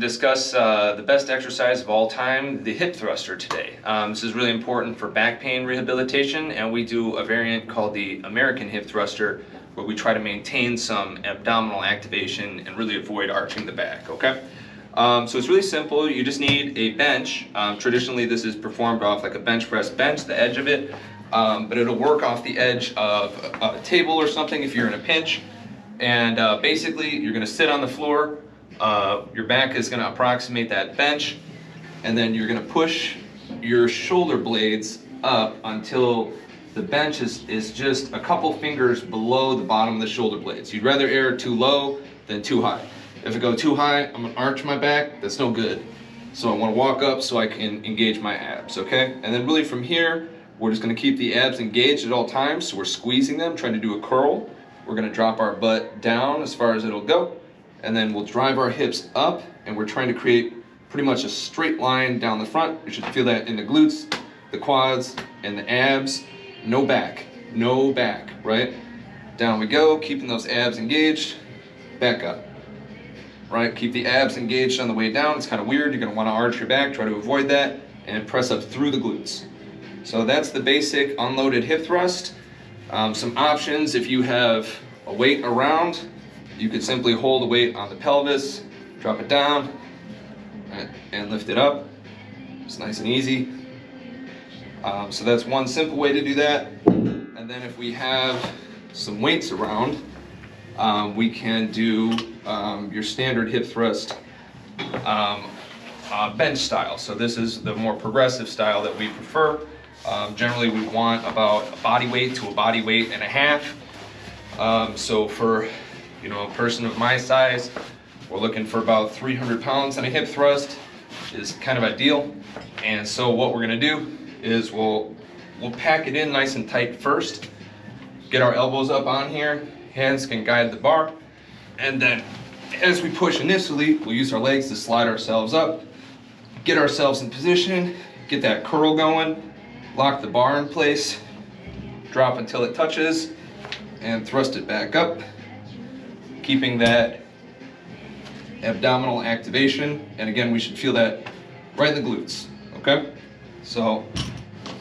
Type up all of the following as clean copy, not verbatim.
to discuss the best exercise of all time, the hip thruster today. This is really important for back pain rehabilitation, and we do a variant called the American hip thruster where we try to maintain some abdominal activation and really avoid arching the back, okay? So it's really simple. You just need a bench. Traditionally this is performed off like a bench press bench, the edge of it, but it'll work off the edge of a table or something if you're in a pinch. And basically you're going to sit on the floor. Your back is going to approximate that bench, and then you're going to push your shoulder blades up until the bench is just a couple fingers below the bottom of the shoulder blades. You'd rather err too low than too high. If I go too high, I'm going to arch my back. That's no good. So I want to walk up so I can engage my abs, okay? And then really from here, we're just going to keep the abs engaged at all times. So we're squeezing them, trying to do a curl. We're going to drop our butt down as far as it'll go. And then we'll drive our hips up, and we're trying to create pretty much a straight line down the front. You should feel that in the glutes, the quads, and the abs. No back, right? Down we go, keeping those abs engaged. Back up, right? Keep the abs engaged on the way down. It's kind of weird. You're gonna wanna arch your back, try to avoid that, and press up through the glutes. So that's the basic unloaded hip thrust. Some options, if you have a weight around, you could simply hold the weight on the pelvis, drop it down, right, and lift it up. It's nice and easy. So that's one simple way to do that. And then if we have some weights around, we can do your standard hip thrust bench style. So this is the more progressive style that we prefer. Generally we want about a body weight to a body weight and a half. So for a person of my size, we're looking for about 300 pounds on a hip thrust is kind of ideal. And so what we're gonna do is we'll pack it in nice and tight first, get our elbows up on here, hands can guide the bar, and then as we push initially, we'll use our legs to slide ourselves up, get ourselves in position, get that curl going, lock the bar in place, drop until it touches, and thrust it back up, keeping that abdominal activation. And again, we should feel that right in the glutes, okay? So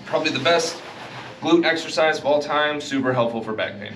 probably the best glute exercise of all time, super helpful for back pain.